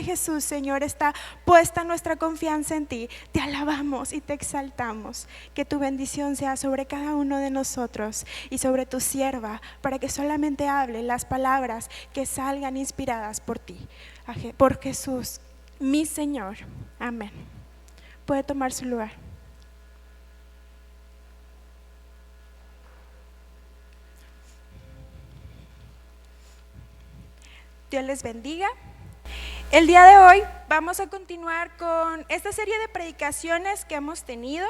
de Jesús, Señor, está puesta nuestra confianza en ti. Te alabamos y te exaltamos. Que tu bendición sea sobre cada uno de nosotros y sobre tu sierva, para que solamente hable las palabras que salgan inspiradas por ti. Por Jesús, mi Señor. Amén. Puede tomar su lugar. Dios les bendiga. El día de hoy vamos a continuar con esta serie de predicaciones que hemos tenido,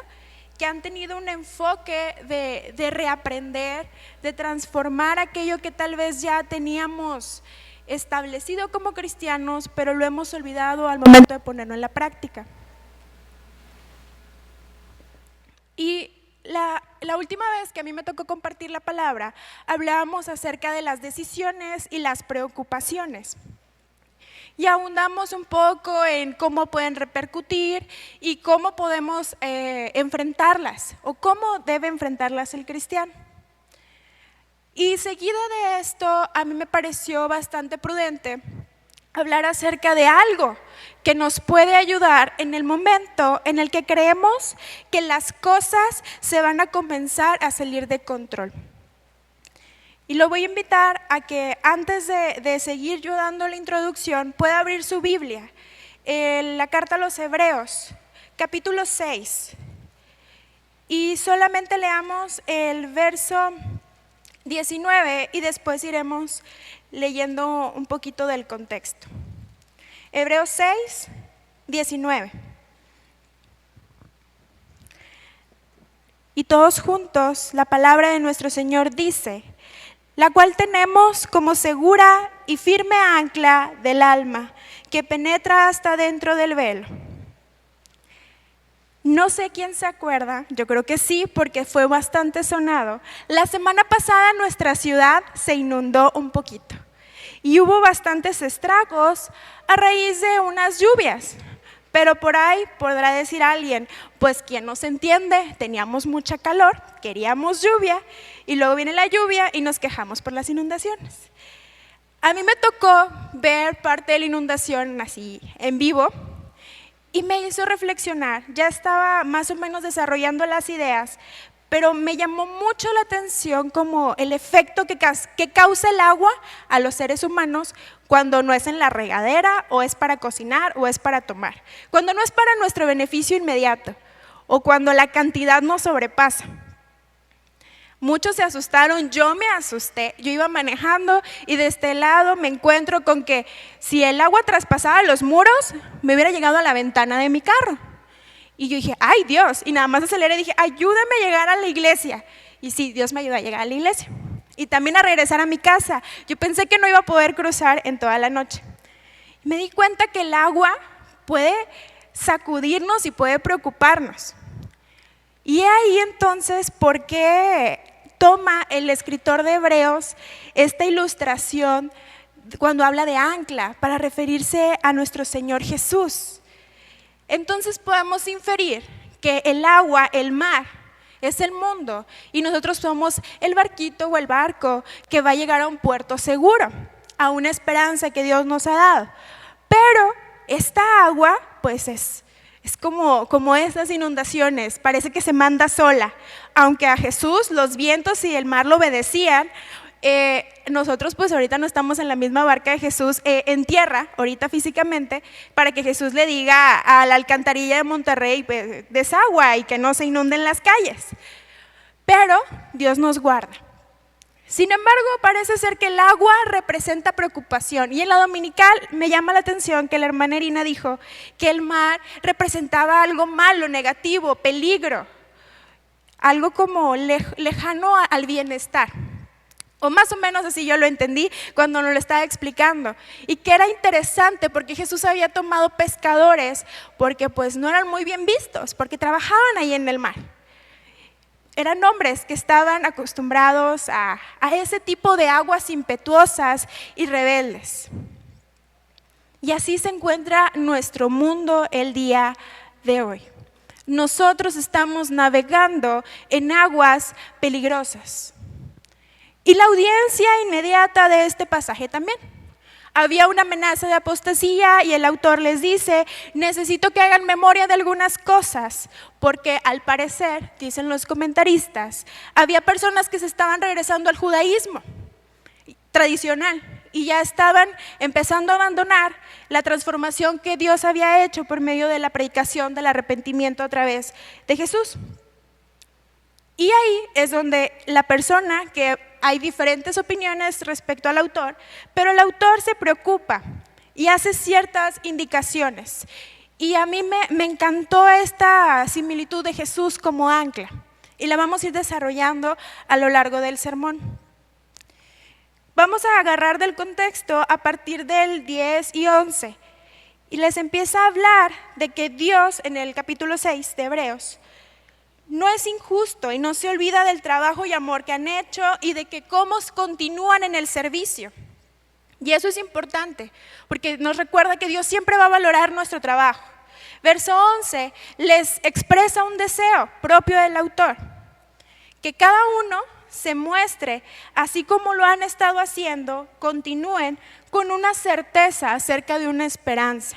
que han tenido un enfoque de reaprender, de transformar aquello que tal vez ya teníamos establecido como cristianos, pero lo hemos olvidado al momento de ponerlo en la práctica. Y la última vez que a mí me tocó compartir la palabra, hablábamos acerca de las decisiones y las preocupaciones. Y ahondamos un poco en cómo pueden repercutir y cómo podemos enfrentarlas, o cómo debe enfrentarlas el cristiano. Y seguido de esto, a mí me pareció bastante prudente hablar acerca de algo que nos puede ayudar en el momento en el que creemos que las cosas se van a comenzar a salir de control. Y lo voy a invitar a que antes de seguir yo dando la introducción, pueda abrir su Biblia, la carta a los Hebreos, capítulo 6. Y solamente leamos el verso 19 y después iremos leyendo un poquito del contexto. Hebreos 6, 19. Y todos juntos, la palabra de nuestro Señor dice: la cual tenemos como segura y firme ancla del alma, que penetra hasta dentro del velo. No sé quién se acuerda, yo creo que sí, porque fue bastante sonado. La semana pasada nuestra ciudad se inundó un poquito y hubo bastantes estragos a raíz de unas lluvias. Pero por ahí podrá decir alguien, pues ¿quién nos entiende? Teníamos mucha calor, queríamos lluvia, y luego viene la lluvia y nos quejamos por las inundaciones. A mí me tocó ver parte de la inundación así en vivo y me hizo reflexionar. Ya estaba más o menos desarrollando las ideas, pero me llamó mucho la atención como el efecto que causa el agua a los seres humanos cuando no es en la regadera, o es para cocinar, o es para tomar. Cuando no es para nuestro beneficio inmediato, o cuando la cantidad nos sobrepasa. Muchos se asustaron, yo me asusté. Yo iba manejando y de este lado me encuentro con que si el agua traspasaba los muros, me hubiera llegado a la ventana de mi carro. Y yo dije, ¡ay Dios! Y nada más aceleré y dije, ayúdame a llegar a la iglesia. Y sí, Dios me ayudó a llegar a la iglesia. Y también a regresar a mi casa. Yo pensé que no iba a poder cruzar en toda la noche. Me di cuenta que el agua puede sacudirnos y puede preocuparnos. Y ahí entonces, ¿por qué toma el escritor de Hebreos esta ilustración cuando habla de ancla para referirse a nuestro Señor Jesús? Entonces podemos inferir que el agua, el mar, es el mundo y nosotros somos el barquito o el barco que va a llegar a un puerto seguro, a una esperanza que Dios nos ha dado. Pero esta agua pues es como esas inundaciones, parece que se manda sola. Aunque a Jesús los vientos y el mar lo obedecían, nosotros pues ahorita no estamos en la misma barca de Jesús en tierra, ahorita físicamente, para que Jesús le diga a la alcantarilla de Monterrey, pues, desagua y que no se inunden las calles. Pero Dios nos guarda. Sin embargo, parece ser que el agua representa preocupación, y en la dominical me llama la atención que la hermana Irina dijo que el mar representaba algo malo, negativo, peligro, algo como lejano al bienestar. O más o menos así yo lo entendí cuando nos lo estaba explicando. Y que era interesante porque Jesús había tomado pescadores porque pues no eran muy bien vistos, porque trabajaban ahí en el mar. Eran hombres que estaban acostumbrados a ese tipo de aguas impetuosas y rebeldes. Y así se encuentra nuestro mundo el día de hoy. Nosotros estamos navegando en aguas peligrosas. Y la audiencia inmediata de este pasaje también. Había una amenaza de apostasía y el autor les dice, necesito que hagan memoria de algunas cosas, porque al parecer, dicen los comentaristas, había personas que se estaban regresando al judaísmo tradicional y ya estaban empezando a abandonar la transformación que Dios había hecho por medio de la predicación del arrepentimiento a través de Jesús. Y ahí es donde la persona, que hay diferentes opiniones respecto al autor, pero el autor se preocupa y hace ciertas indicaciones. Y a mí me encantó esta similitud de Jesús como ancla, y la vamos a ir desarrollando a lo largo del sermón. Vamos a agarrar del contexto a partir del 10 y 11, y les empieza a hablar de que Dios, en el capítulo 6 de Hebreos, no es injusto y no se olvida del trabajo y amor que han hecho y de que cómo continúan en el servicio. Y eso es importante, porque nos recuerda que Dios siempre va a valorar nuestro trabajo. Verso 11 les expresa un deseo propio del autor, que cada uno se muestre, así como lo han estado haciendo, continúen con una certeza acerca de una esperanza.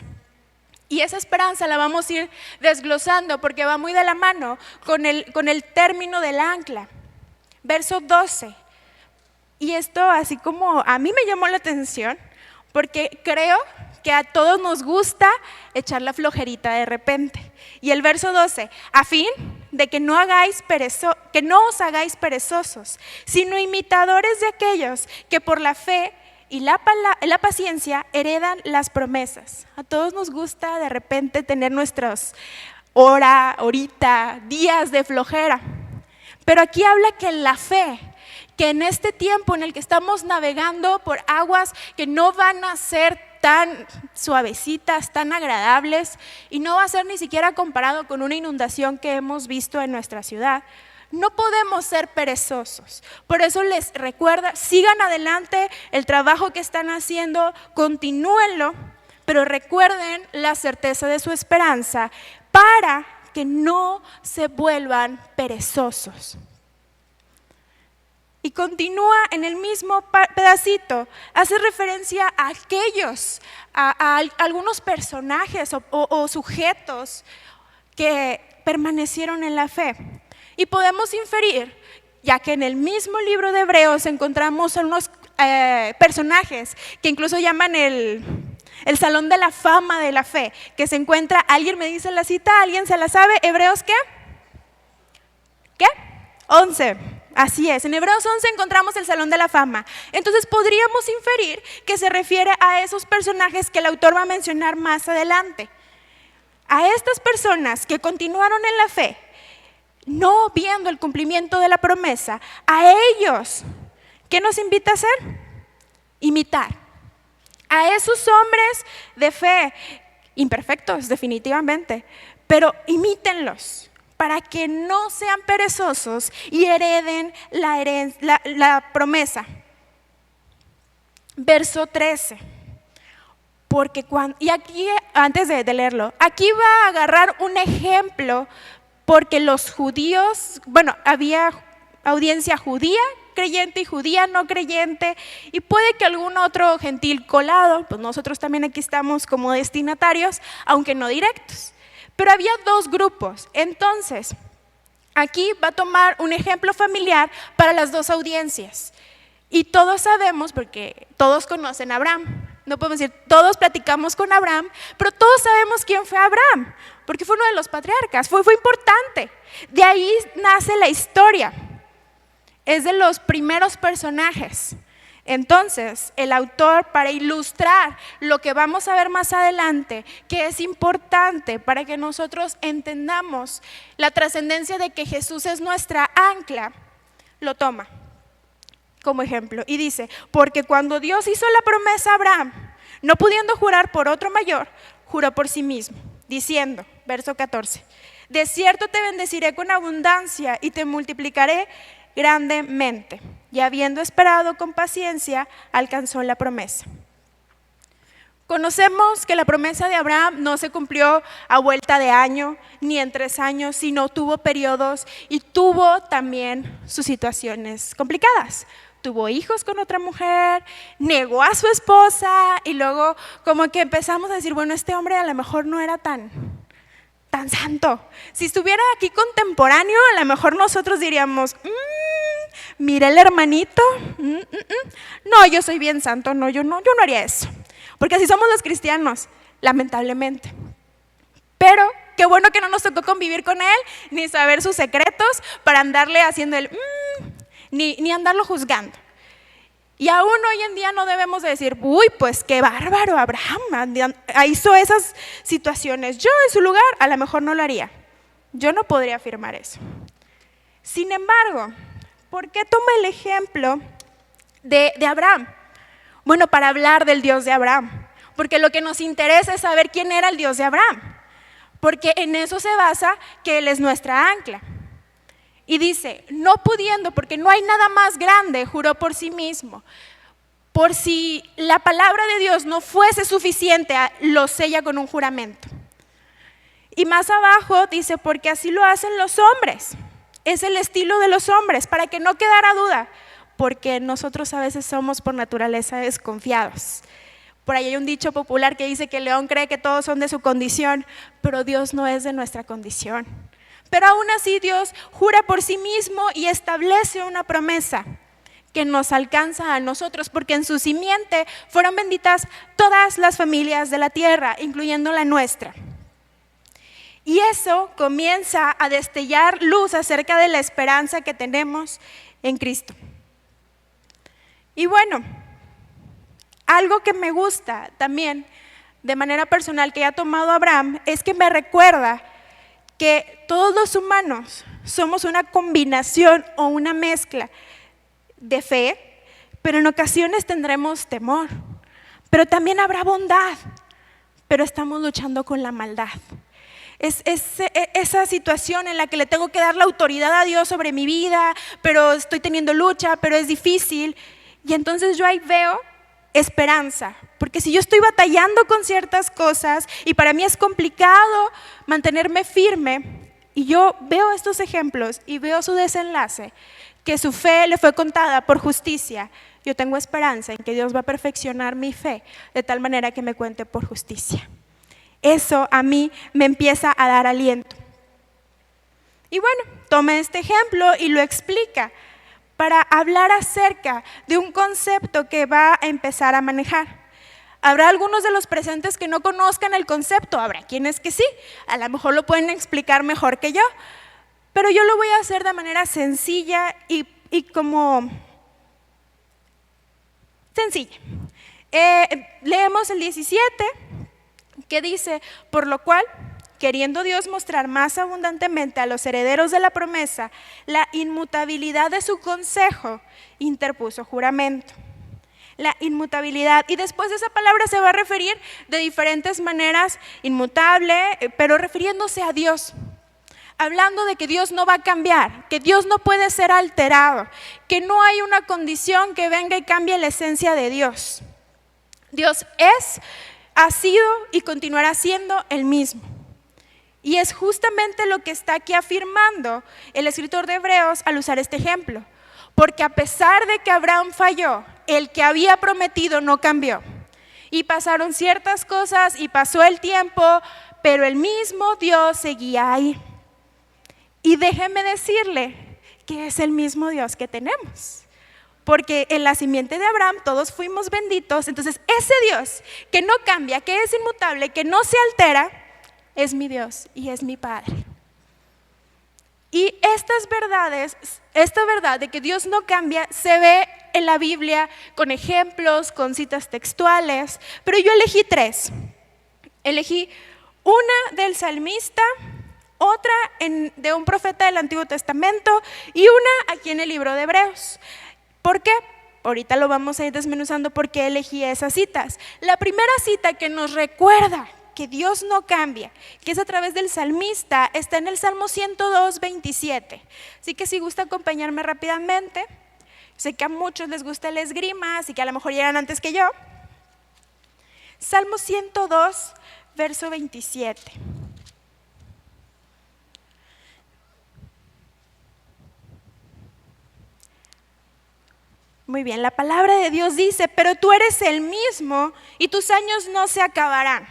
Y esa esperanza la vamos a ir desglosando porque va muy de la mano con el término del ancla. Verso 12. Y esto así como a mí me llamó la atención, porque creo que a todos nos gusta echar la flojerita de repente. Y el verso 12, a fin de que no os hagáis perezosos, sino imitadores de aquellos que por la fe y la paciencia heredan las promesas. A todos nos gusta de repente tener nuestros días de flojera. Pero aquí habla que la fe, que en este tiempo en el que estamos navegando por aguas que no van a ser tan suavecitas, tan agradables, y no va a ser ni siquiera comparado con una inundación que hemos visto en nuestra ciudad, no podemos ser perezosos. Por eso les recuerda, sigan adelante el trabajo que están haciendo, continúenlo, pero recuerden la certeza de su esperanza para que no se vuelvan perezosos. Y continúa en el mismo pedacito, hace referencia a aquellos, a algunos personajes o sujetos que permanecieron en la fe. Y podemos inferir, ya que en el mismo libro de Hebreos encontramos a unos personajes que incluso llaman el Salón de la Fama de la Fe, que se encuentra, alguien me dice la cita, ¿alguien se la sabe? ¿Hebreos qué? ¿Qué? 11. Así es, en Hebreos 11 encontramos el Salón de la Fama. Entonces podríamos inferir que se refiere a esos personajes que el autor va a mencionar más adelante. A estas personas que continuaron en la fe, no viendo el cumplimiento de la promesa, a ellos, ¿qué nos invita a hacer? Imitar. A esos hombres de fe, imperfectos definitivamente, pero imítenlos para que no sean perezosos y hereden la promesa. Verso 13. Y aquí, antes de leerlo, aquí va a agarrar un ejemplo. Porque los judíos, había audiencia judía, creyente y judía no creyente, y puede que algún otro gentil colado, pues nosotros también aquí estamos como destinatarios, aunque no directos. Pero había dos grupos, entonces aquí va a tomar un ejemplo familiar para las dos audiencias. Y todos sabemos, porque todos conocen a Abraham. No podemos decir, todos platicamos con Abraham, pero todos sabemos quién fue Abraham, porque fue uno de los patriarcas, fue importante. De ahí nace la historia, es de los primeros personajes. Entonces, el autor, para ilustrar lo que vamos a ver más adelante, que es importante para que nosotros entendamos la trascendencia de que Jesús es nuestra ancla, lo toma como ejemplo y dice, porque cuando Dios hizo la promesa a Abraham, no pudiendo jurar por otro mayor, juró por sí mismo, diciendo, verso 14, de cierto te bendeciré con abundancia y te multiplicaré grandemente. Y habiendo esperado con paciencia, alcanzó la promesa. Conocemos que la promesa de Abraham no se cumplió a vuelta de año, ni en 3 años, sino tuvo periodos y tuvo también sus situaciones complicadas. tuvo hijos con otra mujer, negó a su esposa y luego como que empezamos a decir, bueno, este hombre a lo mejor no era tan santo. Si estuviera aquí contemporáneo, a lo mejor nosotros diríamos, mira el hermanito, no, yo soy bien santo, no, yo no haría eso. Porque así somos los cristianos, lamentablemente. Pero qué bueno que no nos tocó convivir con él, ni saber sus secretos para andarle haciendo el ni andarlo juzgando. Y aún hoy en día no debemos de decir, uy, pues qué bárbaro, Abraham hizo esas situaciones. Yo en su lugar a lo mejor no lo haría. Yo no podría afirmar eso. Sin embargo, ¿por qué tomo el ejemplo de Abraham? Bueno, para hablar del Dios de Abraham. Porque lo que nos interesa es saber quién era el Dios de Abraham. Porque en eso se basa que Él es nuestra ancla. Y dice, no pudiendo, porque no hay nada más grande, juró por sí mismo. Por si la palabra de Dios no fuese suficiente, lo sella con un juramento. Y más abajo dice, porque así lo hacen los hombres. Es el estilo de los hombres, para que no quedara duda. Porque nosotros a veces somos por naturaleza desconfiados. Por ahí hay un dicho popular que dice que el león cree que todos son de su condición, pero Dios no es de nuestra condición. Pero aún así Dios jura por sí mismo y establece una promesa que nos alcanza a nosotros, porque en su simiente fueron benditas todas las familias de la tierra, incluyendo la nuestra. Y eso comienza a destellar luz acerca de la esperanza que tenemos en Cristo. Y bueno, algo que me gusta también de manera personal que ha tomado Abraham es que me recuerda que todos los humanos somos una combinación o una mezcla de fe, pero en ocasiones tendremos temor, pero también habrá bondad, pero estamos luchando con la maldad. Es esa situación en la que le tengo que dar la autoridad a Dios sobre mi vida, pero estoy teniendo lucha, pero es difícil. Y entonces yo ahí veo esperanza, porque si yo estoy batallando con ciertas cosas y para mí es complicado mantenerme firme, y yo veo estos ejemplos y veo su desenlace, que su fe le fue contada por justicia, yo tengo esperanza en que Dios va a perfeccionar mi fe de tal manera que me cuente por justicia. Eso a mí me empieza a dar aliento. Y bueno, toma este ejemplo y lo explica para hablar acerca de un concepto que va a empezar a manejar. Habrá algunos de los presentes que no conozcan el concepto, habrá quienes que sí, a lo mejor lo pueden explicar mejor que yo, pero yo lo voy a hacer de manera sencilla y como sencilla. Leemos el 17, que dice, por lo cual, queriendo Dios mostrar más abundantemente a los herederos de la promesa la inmutabilidad de su consejo, interpuso juramento. La inmutabilidad, y después esa palabra se va a referir de diferentes maneras, inmutable, pero refiriéndose a Dios, hablando de que Dios no va a cambiar, que Dios no puede ser alterado, que no hay una condición que venga y cambie la esencia de Dios. Dios es, ha sido y continuará siendo el mismo. Y es justamente lo que está aquí afirmando el escritor de Hebreos al usar este ejemplo. Porque a pesar de que Abraham falló, el que había prometido no cambió. Y pasaron ciertas cosas y pasó el tiempo, pero el mismo Dios seguía ahí. Y déjeme decirle que es el mismo Dios que tenemos. Porque en la simiente de Abraham todos fuimos benditos. Entonces ese Dios que no cambia, que es inmutable, que no se altera, es mi Dios y es mi Padre. Y estas verdades, esta verdad de que Dios no cambia, se ve en la Biblia con ejemplos, con citas textuales, pero yo elegí 3. Elegí una del salmista, otra de un profeta del Antiguo Testamento y una aquí en el libro de Hebreos. ¿Por qué? Ahorita lo vamos a ir desmenuzando por qué elegí esas citas. La primera cita que nos recuerda que Dios no cambia, que es a través del salmista, está en el Salmo 102, 27. Así que si gusta acompañarme rápidamente, sé que a muchos les gusta el esgrima, así que a lo mejor llegan antes que yo. Salmo 102, verso 27. Muy bien, la palabra de Dios dice, pero tú eres el mismo y tus años no se acabarán.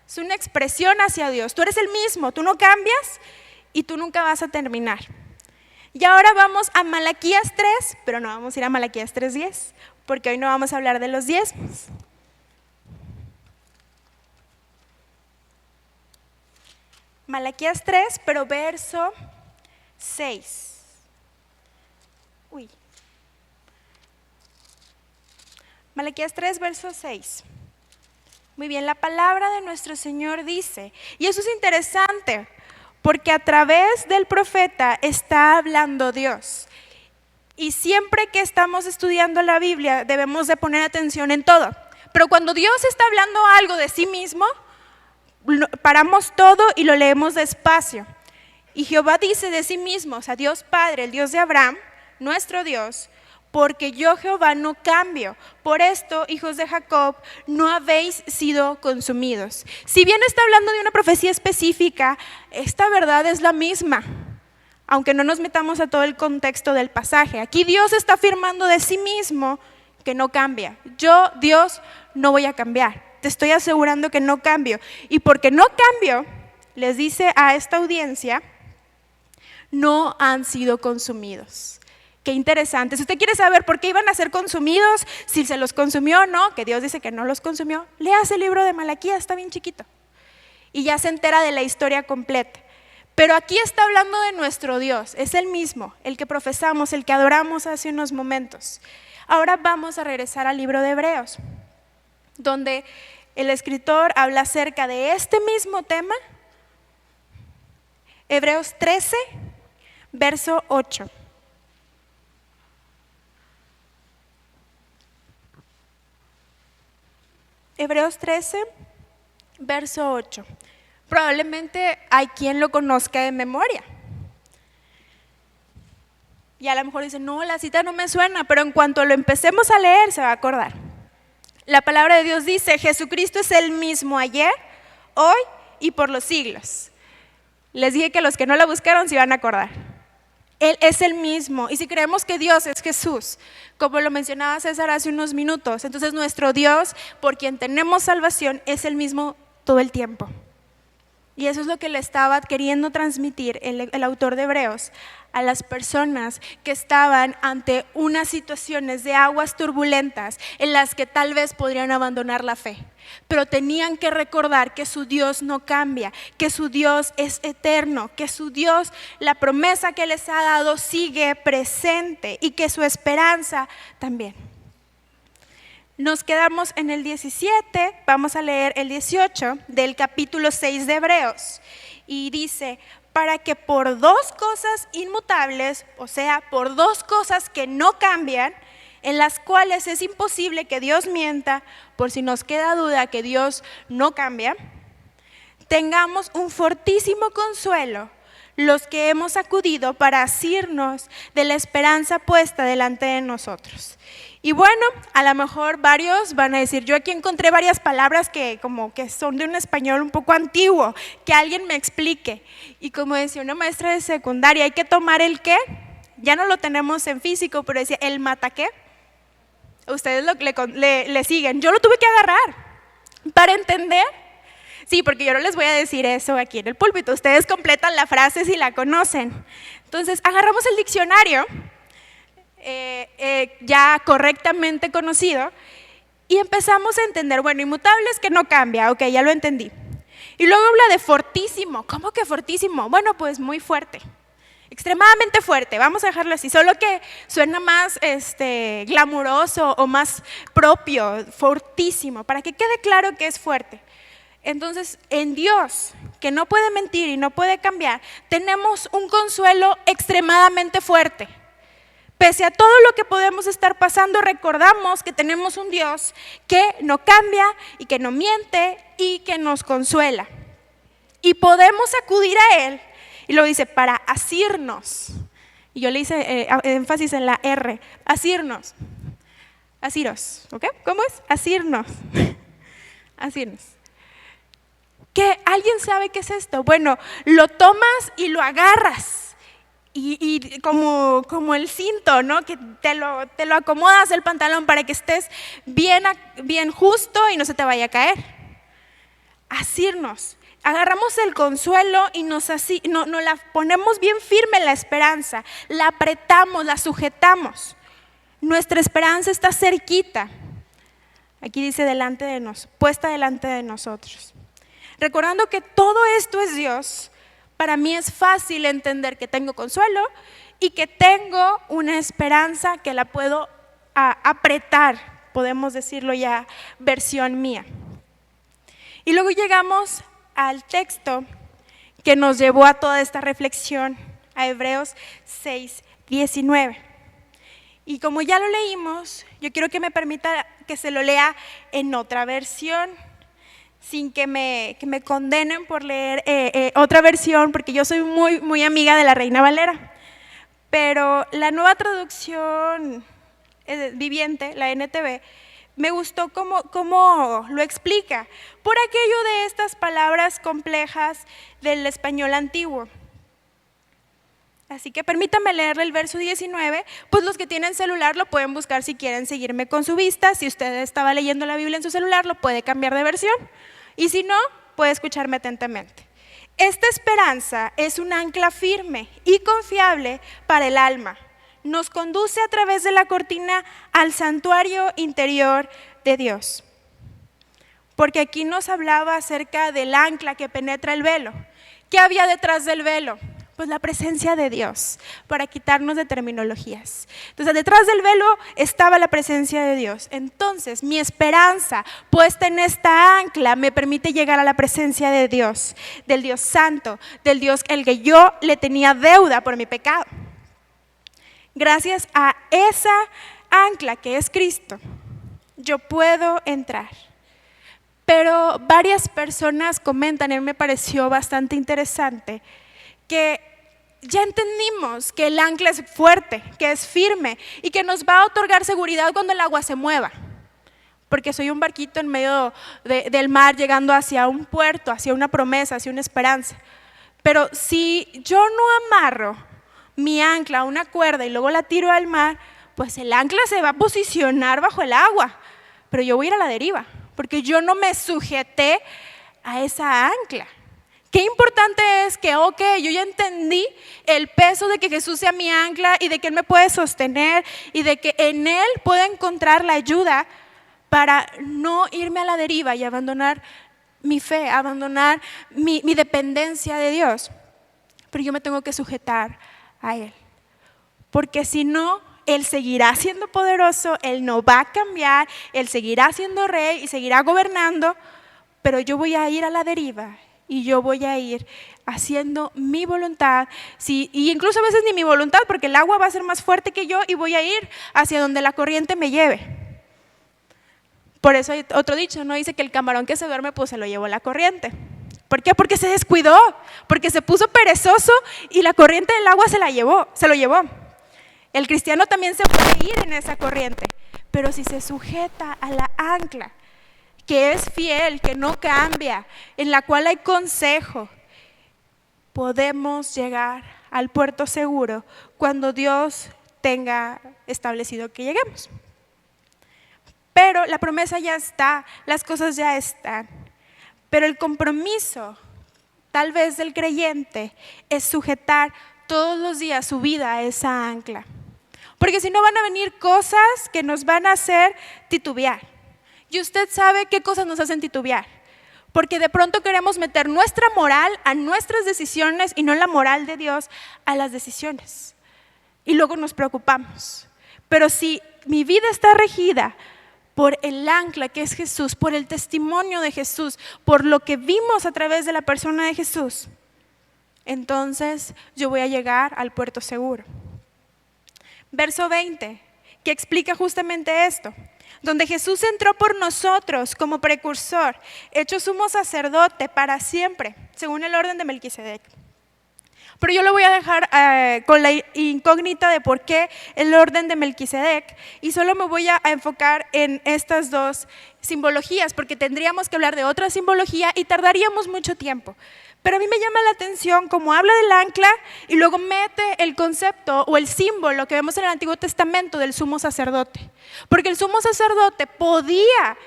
Es una expresión hacia Dios. Tú eres el mismo, tú no cambias y tú nunca vas a terminar. Y ahora vamos a Malaquías 3, pero no vamos a ir a Malaquías 3:10, porque hoy no vamos a hablar de los diezmos. Malaquías 3, pero verso 6. Malaquías 3, verso 6. Muy bien, la palabra de nuestro Señor dice, y eso es interesante, porque a través del profeta está hablando Dios. Y siempre que estamos estudiando la Biblia debemos de poner atención en todo. Pero cuando Dios está hablando algo de sí mismo, paramos todo y lo leemos despacio. Y Jehová dice de sí mismo, o sea, Dios Padre, el Dios de Abraham, nuestro Dios, porque yo Jehová no cambio. Por esto, hijos de Jacob, no habéis sido consumidos. Si bien está hablando de una profecía específica, esta verdad es la misma, aunque no nos metamos a todo el contexto del pasaje. Aquí Dios está afirmando de sí mismo que no cambia. Yo, Dios, no voy a cambiar. Te estoy asegurando que no cambio. Y porque no cambio, les dice a esta audiencia, no han sido consumidos. Qué interesante. Si usted quiere saber por qué iban a ser consumidos, si se los consumió o no, que Dios dice que no los consumió, léase el libro de Malaquías, está bien chiquito. Y ya se entera de la historia completa. Pero aquí está hablando de nuestro Dios, es el mismo, el que profesamos, el que adoramos hace unos momentos. Ahora vamos a regresar al libro de Hebreos, donde el escritor habla acerca de este mismo tema. Hebreos 13, verso 8. Hebreos 13, verso 8. Probablemente hay quien lo conozca de memoria. Y a lo mejor dice, no, la cita no me suena, pero en cuanto lo empecemos a leer se va a acordar. La palabra de Dios dice, Jesucristo es el mismo ayer, hoy y por los siglos. Les dije que los que no la buscaron se iban a acordar. Él es el mismo. Y si creemos que Dios es Jesús, como lo mencionaba César hace unos minutos, entonces nuestro Dios, por quien tenemos salvación, es el mismo todo el tiempo. Y eso es lo que le estaba queriendo transmitir el autor de Hebreos a las personas que estaban ante unas situaciones de aguas turbulentas en las que tal vez podrían abandonar la fe. Pero tenían que recordar que su Dios no cambia, que su Dios es eterno, que su Dios, la promesa que les ha dado sigue presente y que su esperanza también. Nos quedamos en el 17, vamos a leer el 18 del capítulo 6 de Hebreos. Y dice, para que por dos cosas inmutables, o sea, por dos cosas que no cambian, en las cuales es imposible que Dios mienta, por si nos queda duda que Dios no cambia, tengamos un fortísimo consuelo los que hemos acudido para asirnos de la esperanza puesta delante de nosotros. Y bueno, a lo mejor varios van a decir, yo aquí encontré varias palabras que como que son de un español un poco antiguo, que alguien me explique. Y como decía una maestra de secundaria, hay que tomar el qué, ya no lo tenemos en físico, pero decía el mataqué. Ustedes le siguen, yo lo tuve que agarrar para entender. Sí, porque yo no les voy a decir eso aquí en el púlpito, ustedes completan la frase si la conocen. Entonces agarramos el diccionario, ya correctamente conocido, y empezamos a entender, bueno, inmutable es que no cambia, ok, ya lo entendí. Y luego habla de fortísimo. ¿Cómo que fortísimo? Bueno, pues muy fuerte, extremadamente fuerte, vamos a dejarlo así, solo que suena más glamuroso o más propio, fortísimo, para que quede claro que es fuerte. Entonces, en Dios, que no puede mentir y no puede cambiar, tenemos un consuelo extremadamente fuerte. Pese a todo lo que podemos estar pasando, recordamos que tenemos un Dios que no cambia y que no miente y que nos consuela. Y podemos acudir a Él, y lo dice, para asirnos. Y yo le hice énfasis en la R, asirnos. Asiros, ¿ok? ¿Cómo es? Asirnos. Asirnos. ¿Qué? ¿Alguien sabe qué es esto? Bueno, lo tomas y lo agarras. y como el cinto, ¿no? Que te lo acomodas el pantalón para que estés bien justo y no se te vaya a caer. Asirnos. Agarramos el consuelo y nos la ponemos bien firme en la esperanza, la apretamos, la sujetamos. Nuestra esperanza está cerquita. Aquí dice puesta delante de nosotros. Recordando que todo esto es Dios, para mí es fácil entender que tengo consuelo y que tengo una esperanza que la puedo apretar, podemos decirlo ya, versión mía. Y luego llegamos al texto que nos llevó a toda esta reflexión, a Hebreos 6:19. Y como ya lo leímos, yo quiero que me permita que se lo lea en otra versión, sin que me condenen por leer otra versión, porque yo soy muy, muy amiga de la Reina Valera. Pero la nueva traducción viviente, la NTV, me gustó cómo lo explica, por aquello de estas palabras complejas del español antiguo. Así que permítanme leerle el verso 19, pues los que tienen celular lo pueden buscar si quieren seguirme con su vista. Si usted estaba leyendo la Biblia en su celular, lo puede cambiar de versión. Y si no, puede escucharme atentamente. Esta esperanza es un ancla firme y confiable para el alma. Nos conduce a través de la cortina al santuario interior de Dios. Porque aquí nos hablaba acerca del ancla que penetra el velo. ¿Qué había detrás del velo? Pues la presencia de Dios, para quitarnos de terminologías. Entonces, detrás del velo estaba la presencia de Dios. Entonces, mi esperanza puesta en esta ancla me permite llegar a la presencia de Dios, del Dios santo, del Dios el que yo le tenía deuda por mi pecado. Gracias a esa ancla que es Cristo, yo puedo entrar. Pero varias personas comentan, y a mí me pareció bastante interesante, que ya entendimos que el ancla es fuerte, que es firme y que nos va a otorgar seguridad cuando el agua se mueva. Porque soy un barquito en medio del mar llegando hacia un puerto, hacia una promesa, hacia una esperanza. Pero si yo no amarro mi ancla a una cuerda y luego la tiro al mar, pues el ancla se va a posicionar bajo el agua, pero yo voy a ir a la deriva, porque yo no me sujeté a esa ancla. Qué importante es que, yo ya entendí el peso de que Jesús sea mi ancla y de que Él me puede sostener y de que en Él puedo encontrar la ayuda para no irme a la deriva y abandonar mi fe, abandonar mi dependencia de Dios. Pero yo me tengo que sujetar a Él, porque si no, Él seguirá siendo poderoso, Él no va a cambiar, Él seguirá siendo rey y seguirá gobernando, pero yo voy a ir a la deriva. Y yo voy a ir haciendo mi voluntad, y incluso a veces ni mi voluntad, porque el agua va a ser más fuerte que yo y voy a ir hacia donde la corriente me lleve. Por eso hay otro dicho, ¿no? Dice que el camarón que se duerme, pues se lo llevó la corriente. ¿Por qué? Porque se descuidó, porque se puso perezoso y la corriente del agua se lo llevó. El cristiano también se puede ir en esa corriente, pero si se sujeta a la ancla, que es fiel, que no cambia, en la cual hay consejo, podemos llegar al puerto seguro cuando Dios tenga establecido que lleguemos. Pero la promesa ya está, las cosas ya están. Pero el compromiso, tal vez del creyente, es sujetar todos los días su vida a esa ancla. Porque si no van a venir cosas que nos van a hacer titubear. Y usted sabe qué cosas nos hacen titubear, porque de pronto queremos meter nuestra moral a nuestras decisiones y no la moral de Dios a las decisiones. Y luego nos preocupamos. Pero si mi vida está regida por el ancla que es Jesús, por el testimonio de Jesús, por lo que vimos a través de la persona de Jesús, entonces yo voy a llegar al puerto seguro. Verso 20, que explica justamente esto. Donde Jesús entró por nosotros como precursor, hecho sumo sacerdote para siempre, según el orden de Melquisedec, Pero yo lo voy a dejar con la incógnita de por qué el orden de Melquisedec, y solo me voy a enfocar en estas dos simbologías, porque tendríamos que hablar de otra simbología y tardaríamos mucho tiempo. Pero a mí me llama la atención cómo habla del ancla y luego mete el concepto o el símbolo que vemos en el Antiguo Testamento del sumo sacerdote. Porque el sumo sacerdote podía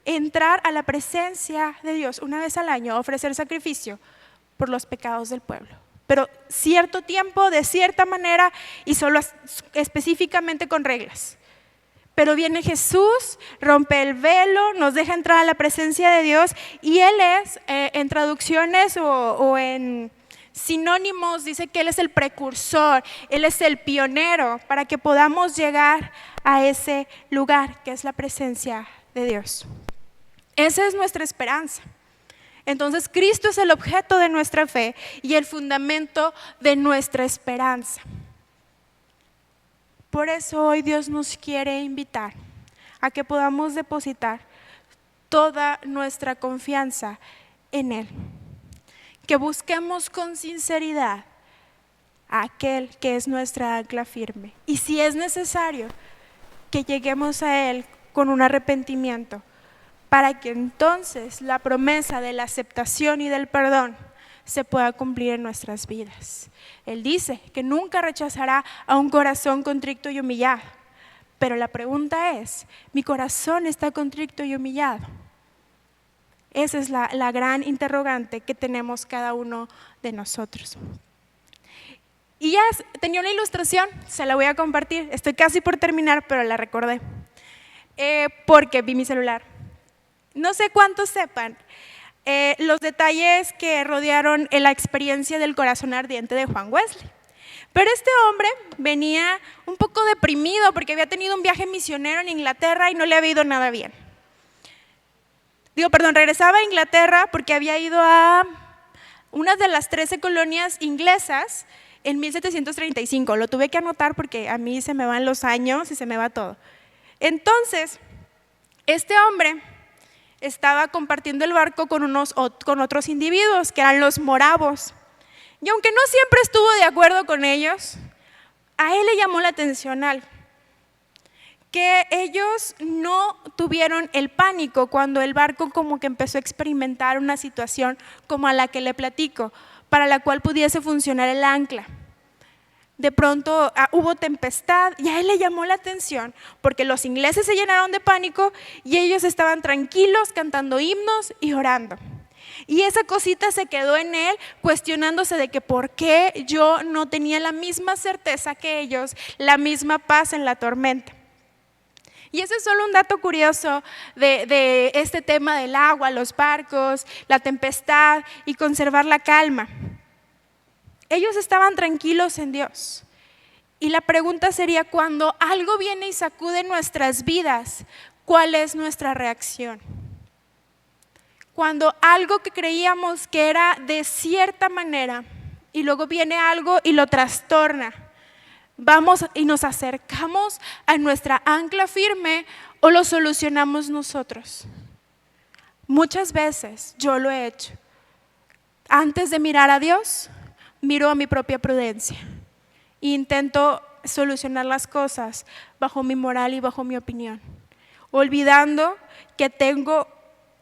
entrar a la presencia de Dios una vez al año a ofrecer sacrificio por los pecados del pueblo. Pero cierto tiempo, de cierta manera y solo específicamente con reglas. Pero viene Jesús, rompe el velo, nos deja entrar a la presencia de Dios y Él es, en traducciones o en sinónimos, dice que Él es el precursor, Él es el pionero para que podamos llegar a ese lugar que es la presencia de Dios. Esa es nuestra esperanza. Entonces Cristo es el objeto de nuestra fe y el fundamento de nuestra esperanza. Por eso hoy Dios nos quiere invitar a que podamos depositar toda nuestra confianza en Él. Que busquemos con sinceridad a aquel que es nuestra ancla firme. Y si es necesario, que lleguemos a Él con un arrepentimiento, para que entonces la promesa de la aceptación y del perdón se pueda cumplir en nuestras vidas. Él dice que nunca rechazará a un corazón contrito y humillado. Pero la pregunta es, ¿mi corazón está contrito y humillado? Esa es la gran interrogante que tenemos cada uno de nosotros. Y ya tenía una ilustración, se la voy a compartir. Estoy casi por terminar, pero la recordé. Porque vi mi celular. No sé cuántos sepan los detalles que rodearon la experiencia del corazón ardiente de Juan Wesley. Pero este hombre venía un poco deprimido porque había tenido un viaje misionero en Inglaterra y no le había ido nada bien. Regresaba a Inglaterra porque había ido a una de las 13 colonias inglesas en 1735. Lo tuve que anotar porque a mí se me van los años y se me va todo. Entonces, este hombre estaba compartiendo el barco con otros individuos que eran los moravos. Y aunque no siempre estuvo de acuerdo con ellos, a él le llamó la atención algo, que ellos no tuvieron el pánico cuando el barco como que empezó a experimentar una situación como a la que le platico, para la cual pudiese funcionar el ancla. De pronto hubo tempestad y a él le llamó la atención porque los ingleses se llenaron de pánico y ellos estaban tranquilos cantando himnos y orando. Y esa cosita se quedó en él cuestionándose de que por qué yo no tenía la misma certeza que ellos, la misma paz en la tormenta. Y ese es solo un dato curioso de este tema del agua, los barcos, la tempestad y conservar la calma. Ellos estaban tranquilos en Dios. Y la pregunta sería, cuando algo viene y sacude nuestras vidas, ¿cuál es nuestra reacción? Cuando algo que creíamos que era de cierta manera y luego viene algo y lo trastorna, ¿vamos y nos acercamos a nuestra ancla firme o lo solucionamos nosotros? Muchas veces yo lo he hecho. Antes de mirar a Dios, miro a mi propia prudencia e intento solucionar las cosas bajo mi moral y bajo mi opinión, olvidando que tengo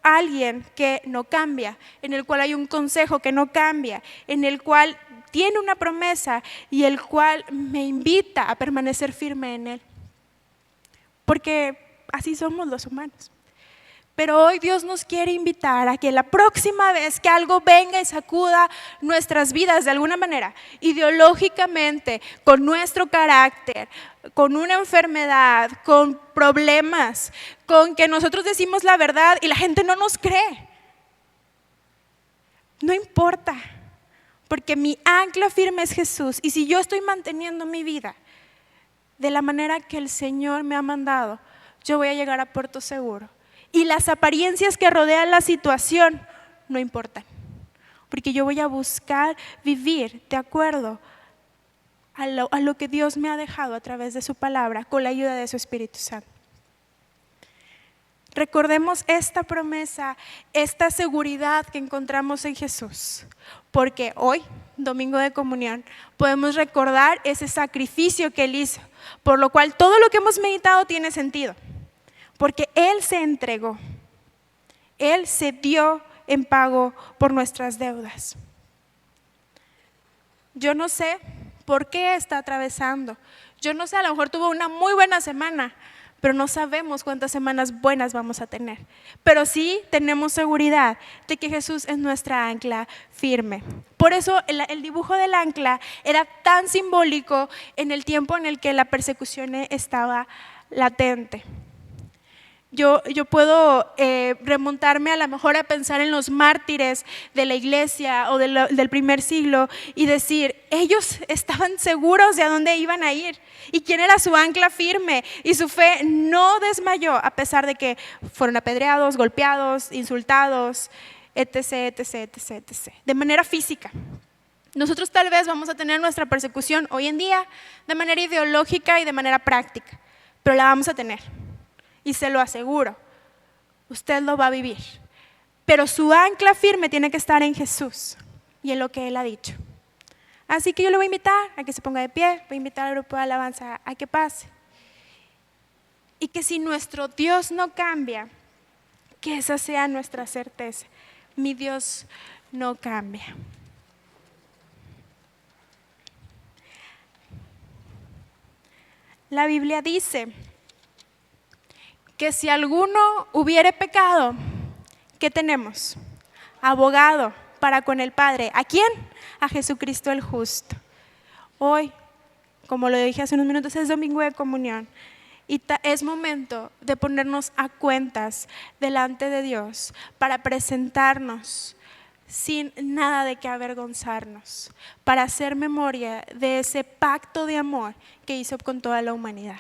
alguien que no cambia, en el cual hay un consejo que no cambia, en el cual tiene una promesa y el cual me invita a permanecer firme en él. Porque así somos los humanos. Pero hoy Dios nos quiere invitar a que la próxima vez que algo venga y sacuda nuestras vidas de alguna manera, ideológicamente, con nuestro carácter, con una enfermedad, con problemas, con que nosotros decimos la verdad y la gente no nos cree. No importa, porque mi ancla firme es Jesús. Y si yo estoy manteniendo mi vida de la manera que el Señor me ha mandado, yo voy a llegar a puerto seguro. Y las apariencias que rodean la situación no importan, porque yo voy a buscar vivir de acuerdo a lo que Dios me ha dejado a través de su palabra, con la ayuda de su Espíritu Santo. recordemos esta promesa, esta seguridad que encontramos en Jesús, porque hoy, Domingo de Comunión, podemos recordar ese sacrificio que Él hizo, por lo cual todo lo que hemos meditado tiene sentido, porque Él se entregó, Él se dio en pago por nuestras deudas. Yo no sé por qué está atravesando, yo no sé, a lo mejor tuvo una muy buena semana, pero no sabemos cuántas semanas buenas vamos a tener. Pero sí tenemos seguridad de que Jesús es nuestra ancla firme. Por eso el dibujo del ancla era tan simbólico en el tiempo en el que la persecución estaba latente. Yo puedo remontarme a lo mejor a pensar en los mártires de la iglesia o del primer siglo y decir, ellos estaban seguros de a dónde iban a ir y quién era su ancla firme, y su fe no desmayó a pesar de que fueron apedreados, golpeados, insultados, etc., etc., etc., etc., de manera física. Nosotros tal vez vamos a tener nuestra persecución hoy en día de manera ideológica y de manera práctica, pero la vamos a tener. Y se lo aseguro, usted lo va a vivir. Pero su ancla firme tiene que estar en Jesús y en lo que Él ha dicho. Así que yo le voy a invitar a que se ponga de pie, voy a invitar al grupo de alabanza a que pase. Y que si nuestro Dios no cambia, que esa sea nuestra certeza. Mi Dios no cambia. La Biblia dice que si alguno hubiere pecado, ¿qué tenemos? Abogado para con el Padre. ¿A quién? A Jesucristo el justo. Hoy, como lo dije hace unos minutos, es Domingo de Comunión y es momento de ponernos a cuentas delante de Dios para presentarnos sin nada de qué avergonzarnos, para hacer memoria de ese pacto de amor que hizo con toda la humanidad.